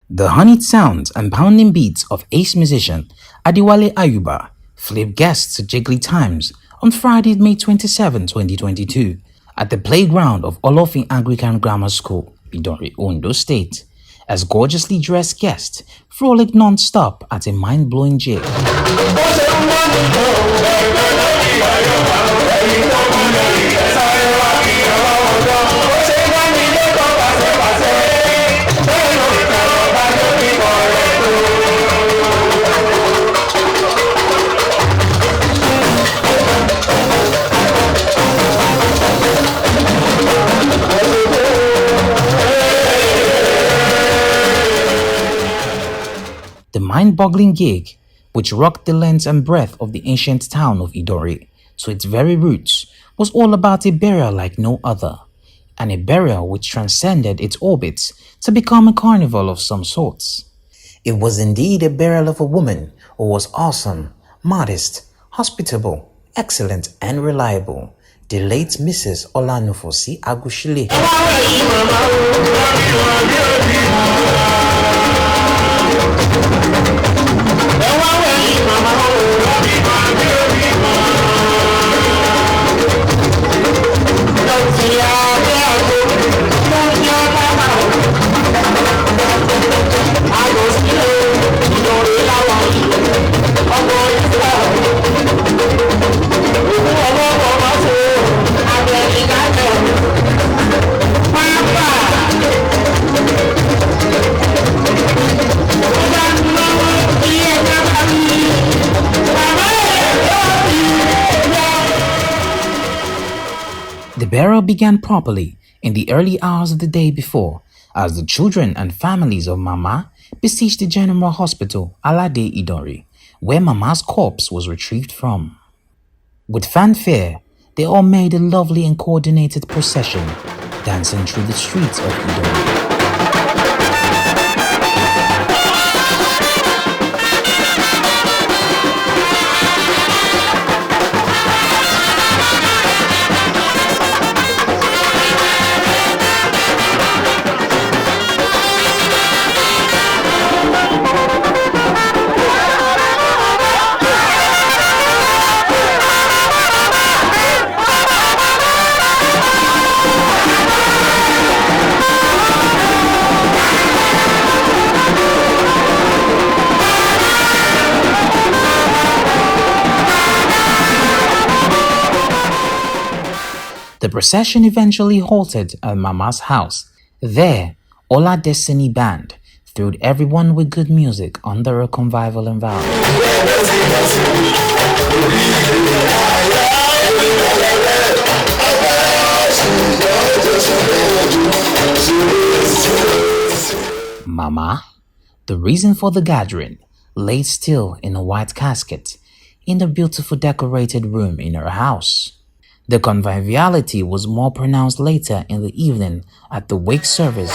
The honeyed sounds and pounding beats of ace musician Adewale Ayuba flipped guests to jiggly times on Friday, May 27, 2022, at the playground of Olofin Anglican Grammar School, Idanre, Ondo State, as gorgeously dressed guests frolicked non-stop at a mind-blowing jig. The mind-boggling gig, which rocked the length and breadth of the ancient town of Idanre to its very roots, was all about a burial like no other, and a burial which transcended its orbits to become a carnival of some sorts. It was indeed a burial of a woman who was awesome, modest, hospitable, excellent, and reliable, the late Mrs. Olanufosi Agosile. The burial began properly in the early hours of the day before, as the children and families of Mama besieged the General Hospital, Alade Idanre, where Mama's corpse was retrieved from. With fanfare, they all made a lovely and coordinated procession, dancing through the streets of Idanre. The procession eventually halted at Mama's house. There, Ola Destiny Band thrilled everyone with good music under a convivial environment. Mama, the reason for the gathering, lay still in a white casket in the beautiful decorated room in her house. The conviviality was more pronounced later in the evening at the wake service.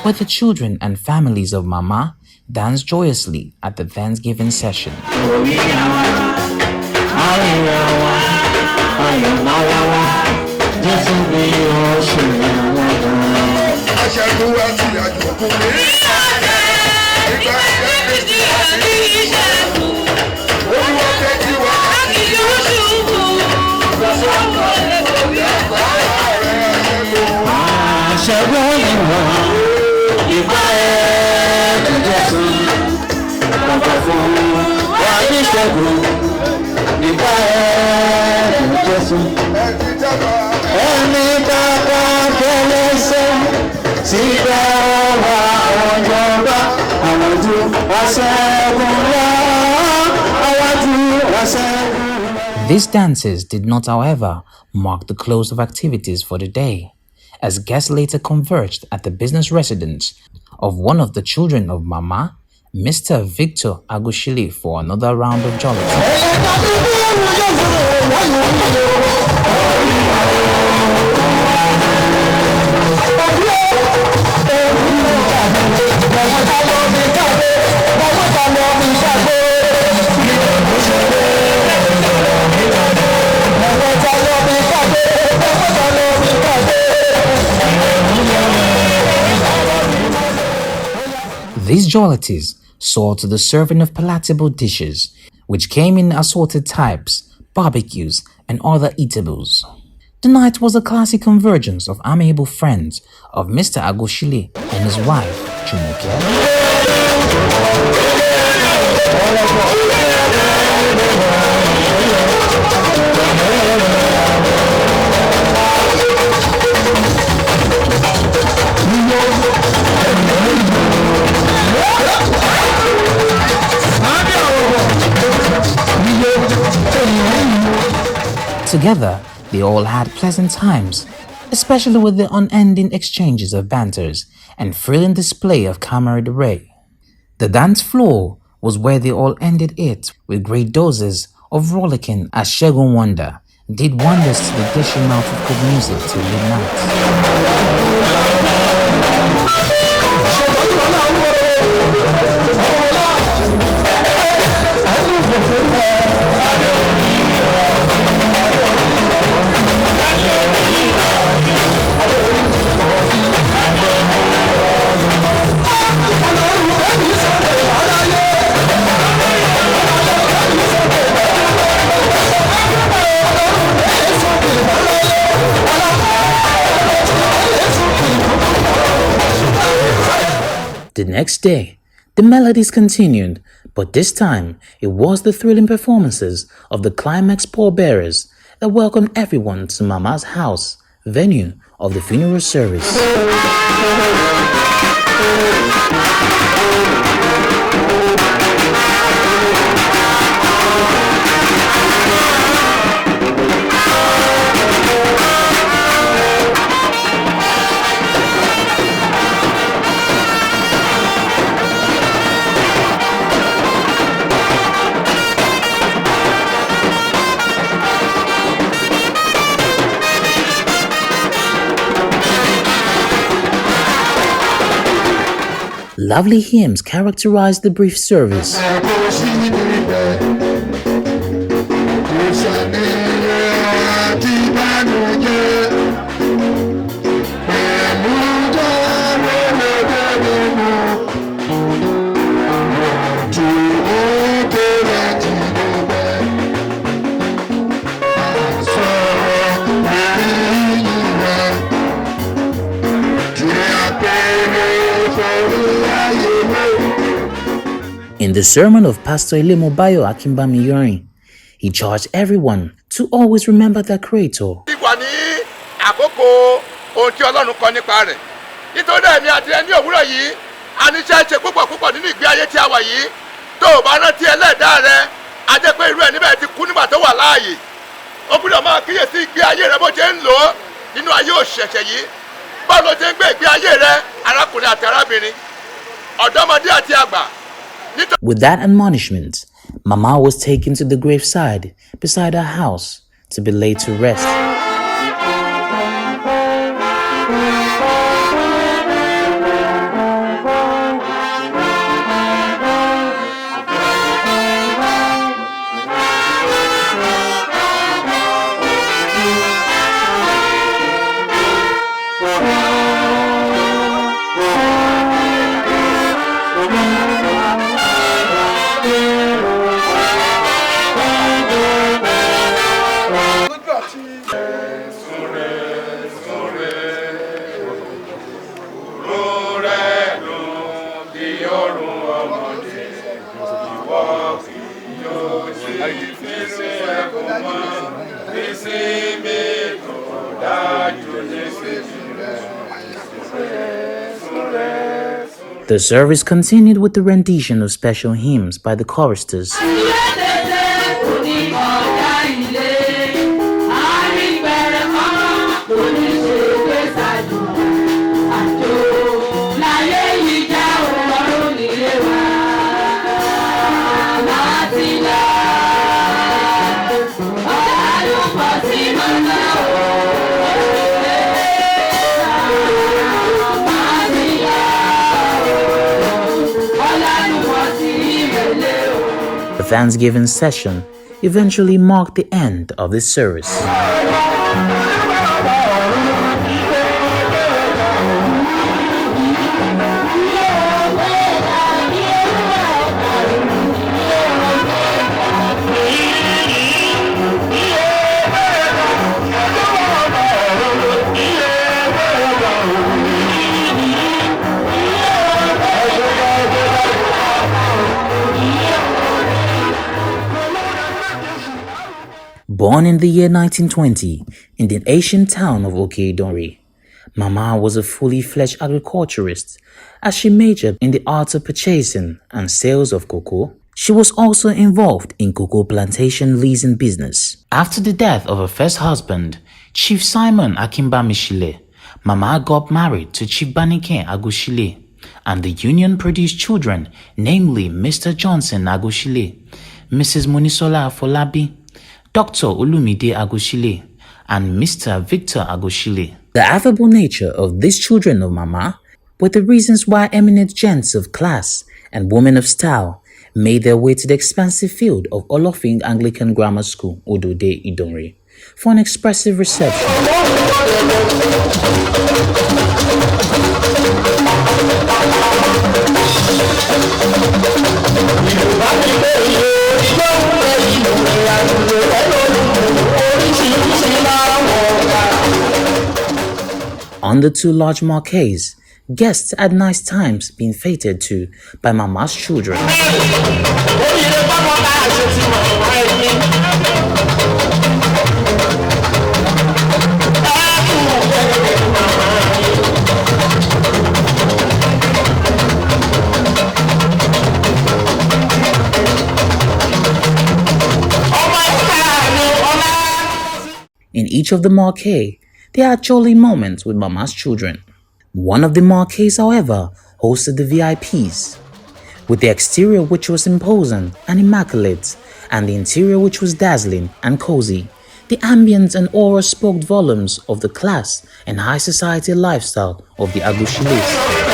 Where the children and families of Mama danced joyously at the Thanksgiving session. These dances did not, however, mark the close of activities for the day, as guests later converged at the business residence of one of the children of Mama, Mr. Victor Agosile, for another round of jollity. These jollities saw to the serving of palatable dishes, which came in assorted types, barbecues, and other eatables. The night was a classic convergence of amiable friends of Mr. Agosile and his wife, Jumoke. Together, they all had pleasant times, especially with the unending exchanges of banters and thrilling display of camaraderie. The dance floor was where they all ended it with great doses of rollicking as Shegun Wonder did wonders to the dishing out of good music till midnight. The next day, the melodies continued, but this time it was the thrilling performances of the climax pallbearers that welcomed everyone to Mama's house, venue of the funeral service. Lovely hymns characterized the brief service. In the sermon of Pastor Elemobayo Akimbami, he charged everyone to always remember their Creator. With that admonishment, Mama was taken to the graveside beside her house to be laid to rest. The service continued with the rendition of special hymns by the choristers. The Thanksgiving session eventually marked the end of this service. Born in the year 1920 in the ancient town of Idanre, Mama was a fully fledged agriculturist as she majored in the art of purchasing and sales of cocoa. She was also involved in cocoa plantation leasing business. After the death of her first husband, Chief Simon Akimbamishile, Mama got married to Chief Banike Agosile, and the union produced children, namely Mr. Johnson Agosile, Mrs. Munisola Afolabi, Dr. Olumide Agosile, and Mr. Victor Agosile. The affable nature of these children of Mama were the reasons why eminent gents of class and women of style made their way to the expansive field of Olofing Anglican Grammar School, Odode Idanre, for an expressive reception. On the two large marquees, guests had nice times being feted to by Mama's children. In each of the marquee, there are jolly moments with Mama's children. One of the marquees, however, hosted the VIPs, with the exterior which was imposing and immaculate, and the interior which was dazzling and cozy. The ambience and aura spoke volumes of the class and high society lifestyle of the Agosiles.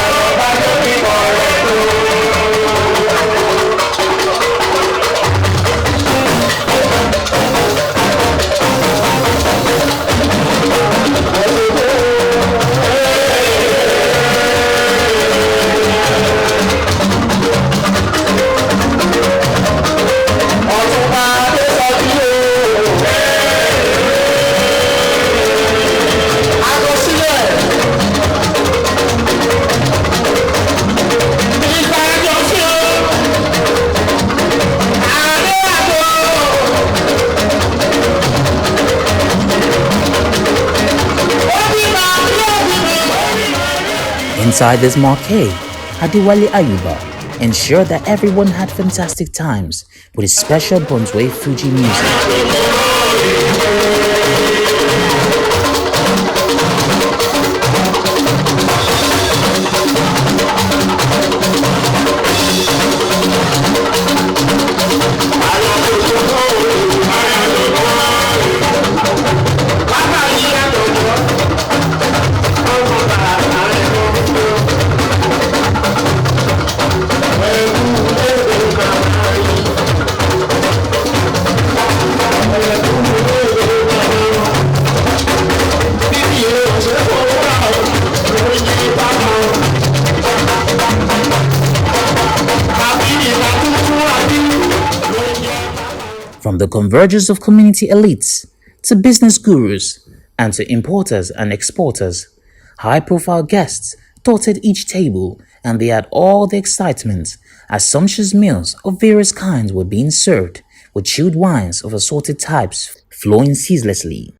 Inside this marquee, Adewale Ayuba ensured that everyone had fantastic times with his special Bonsue Fuji music. From the convergence of community elites to business gurus and to importers and exporters, high-profile guests dotted each table, and they had all the excitement as sumptuous meals of various kinds were being served with chilled wines of assorted types flowing ceaselessly.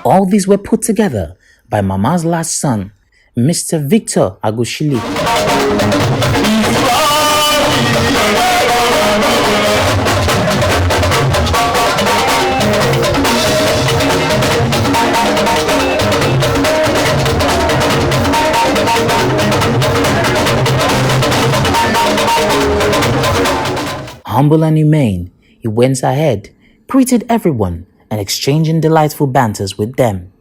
All these were put together by Mama's last son, Mr. Victor Agosile. Humble and humane, he went ahead, greeted everyone, and exchanging delightful banters with them.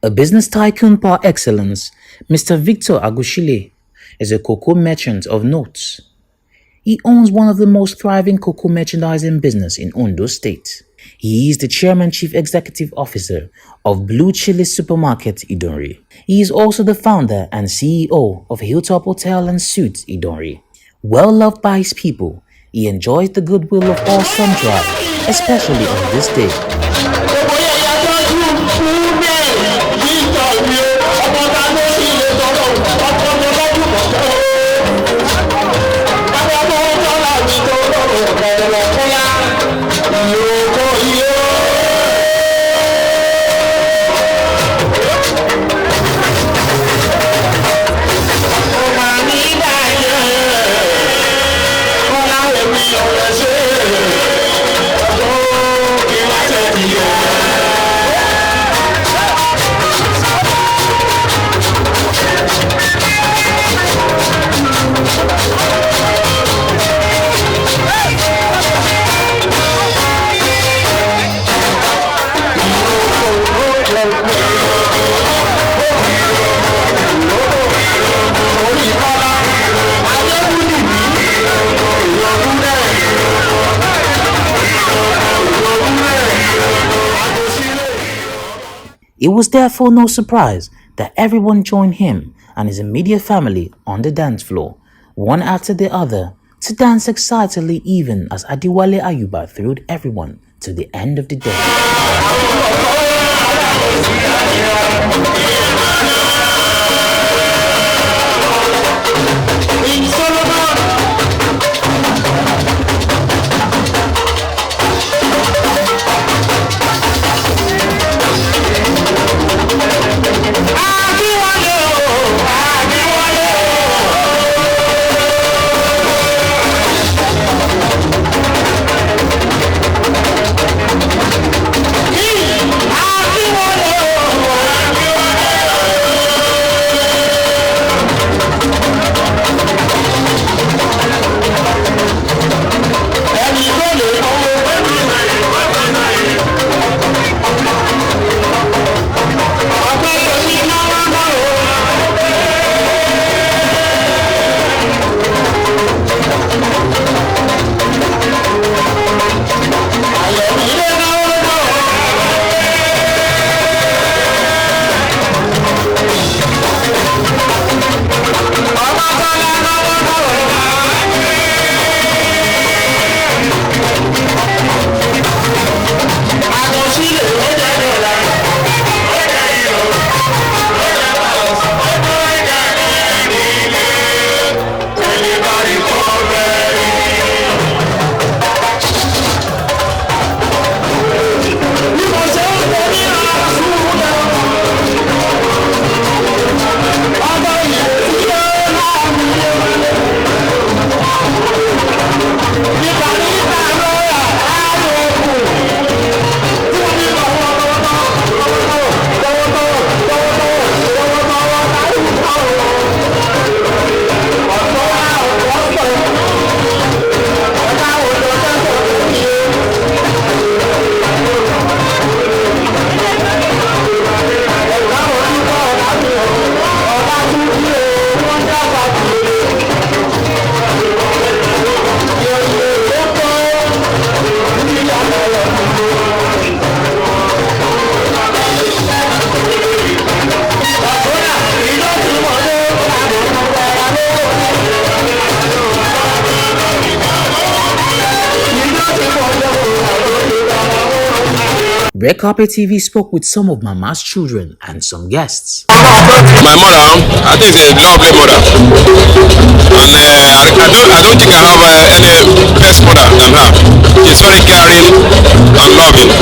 A business tycoon par excellence, Mr. Victor Agosile is a cocoa merchant of note. He owns one of the most thriving cocoa merchandising business in Ondo State. He is the Chairman Chief Executive Officer of Blue Chili Supermarket Idanre. He is also the founder and CEO of Hilltop Hotel and Suites Idanre. Well loved by his people, he enjoys the goodwill of all sundry, especially on this day. It was therefore no surprise that everyone joined him and his immediate family on the dance floor, one after the other, to dance excitedly even as Adewale Ayuba thrilled everyone to the end of the day. Redcarpet TV spoke with some of Mama's children and some guests. My mother, I think is a lovely mother, and I don't think I have any best mother than her. She's very caring and loving.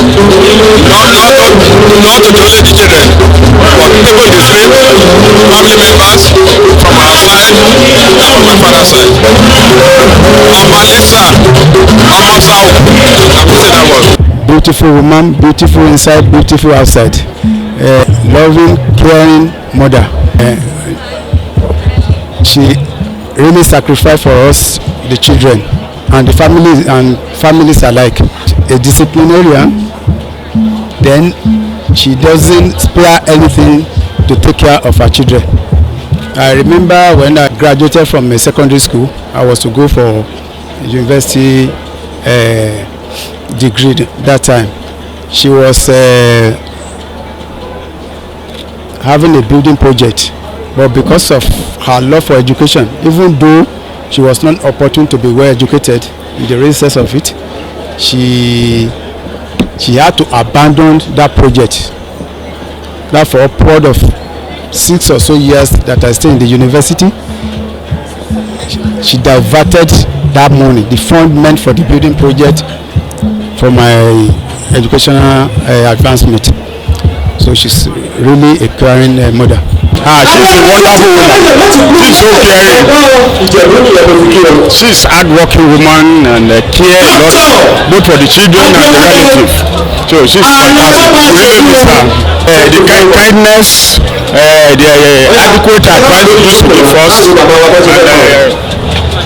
Not to only the children, but people in the street, family members from our side and from my father's side. Amalesa, Amosao, I will say that word. Beautiful woman, beautiful inside, beautiful outside. Loving, caring mother. She really sacrificed for us, the children, and the families alike. A disciplinarian, then she doesn't spare anything to take care of her children. I remember when I graduated from a secondary school, I was to go for university degree that time. She was having a building project, but because of her love for education, even though she was not opportune to be well educated in the recess of it, she had to abandon that project. That for a period of 6 or so years that I stayed in the university, she diverted that money, the fund meant for the building project, for my educational advancement. So she's really a caring mother. She's a wonderful woman. She's so caring. She's a hard-working woman and care a lot, both for the children and the relatives. So she's fantastic. We really miss her. The kindness, the adequate advantages to the first,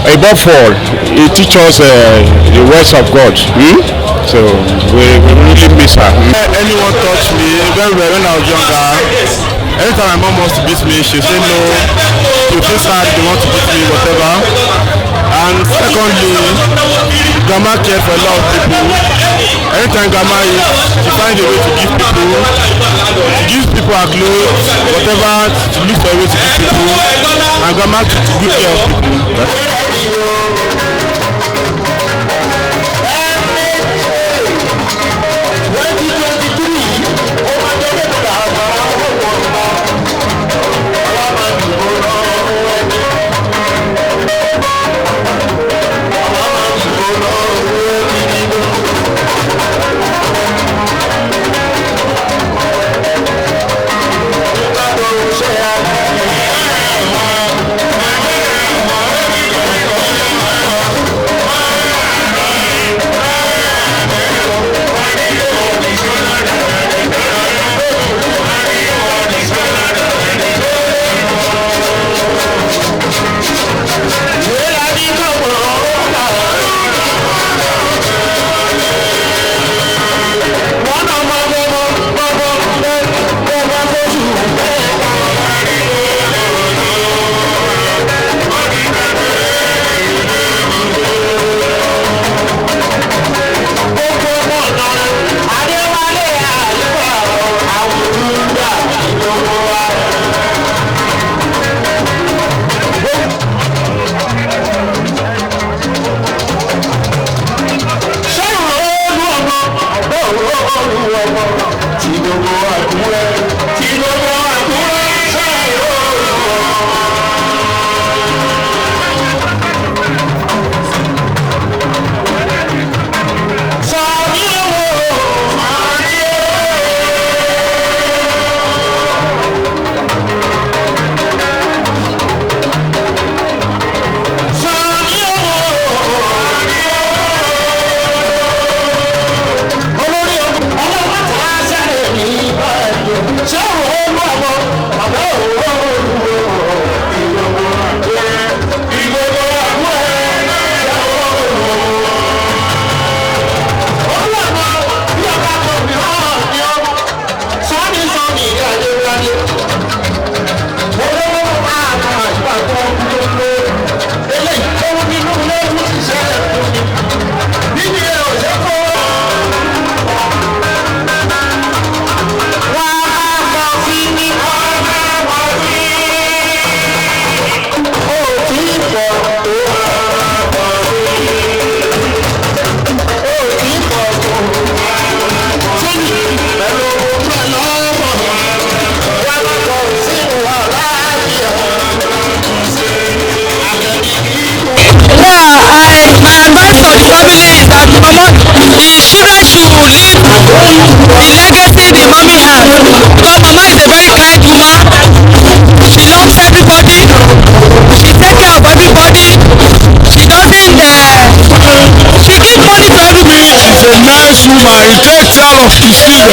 and above all, it teaches the words of God. So we really miss her. Anyone touch me when I was younger, anytime my mom wants to beat me, she'll say no. She'll feel sad, they want to beat me, whatever. And secondly, grandma cares for a lot of people. Anytime grandma is, she finds a way to give people. She gives people her clothes, whatever, she looks for a way to give people. And grandma takes good care of people.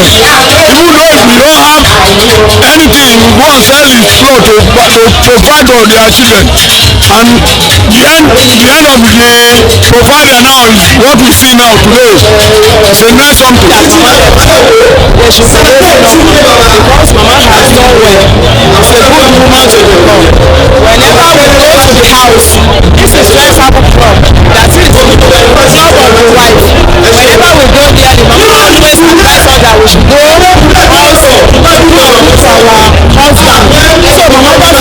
children. Even though if we don't have anything, we go and sell his cloth to provide for their children. And the end of the provider now is what we see now today. It's a nice something. They should celebrate because Mama has done well. It's a good woman to become. Whenever we go to the house, this is first happen from. That is, it's not for the wife. Whenever we go there, the Mama always advise us that we should go also with our husband. So Mama does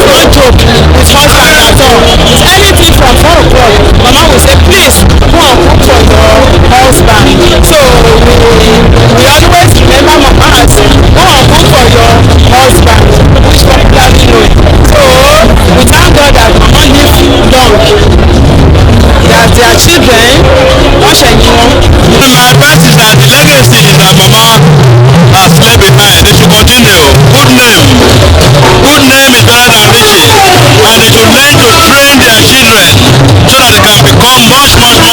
not joke with husband at all. Anything from 4 o'clock, Mama will say, please go and cook for your husband. So we always remember Mama as go and cook for your husband, which popularly known. So we thank God that Mama lives long. That their children, wash and My advice is that the legacy that Mama has left behind, they should continue. Good name is better than riches, and they should learn to train their children so that they can become much better.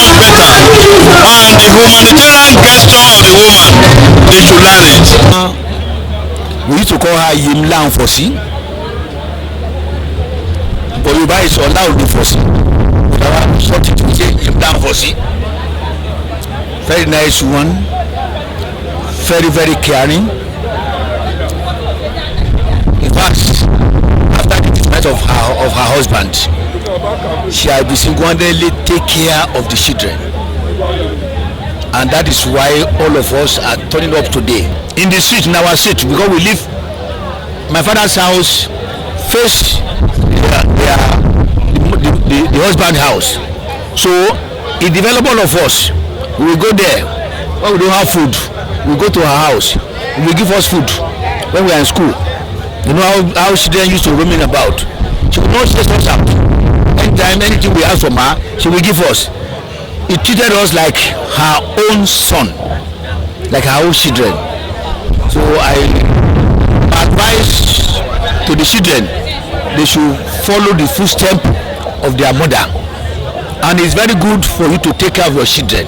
And the humanitarian gesture of the woman, they should learn it. We used to call her Yimlan Fosi, but you buy it so now will be Fosi. But I short it to say Yimlan Fosi. Very nice one, very caring. In fact, after the death of her husband, she has been single-handedly take care of the children, and that is why all of us are turning up today in the street, in our street, because we live. My father's house face the husband's house, so it developed all of us. We will go there when we don't have food. We go to her house. She will give us food when we are in school. You know how children used to roaming about. She will not stress us out. Anytime anything we ask from her, she will give us. It treated us like her own son, like her own children. So I advise to the children, they should follow the footsteps of their mother. And it's very good for you to take care of your children.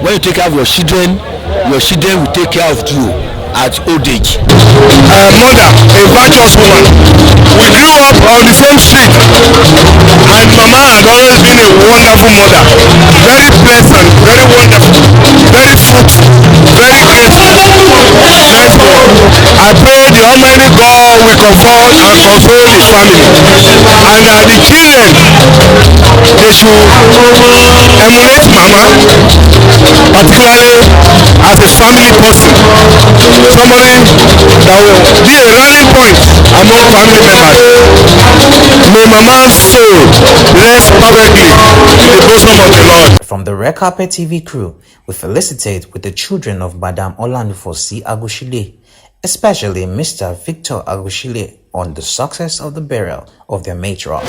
When you take care of your children will take care of you at old age. Mother, a virtuous woman. We grew up on the same street, and Mama had always been a wonderful mother. Very pleasant, very wonderful, very fruitful, very grateful. Nice one. I pray the Almighty God will comfort and console his family, and that the children, they should emulate Mama, particularly as a family person, somebody that will be a rallying point among family members. May Mama's soul rest perfectly in the bosom of the Lord. From the Redcarpet TV crew, we felicitate with the children of Madame Olanfosi Agosile, especially Mr. Victor Agosile, on the success of the burial of their matriarch.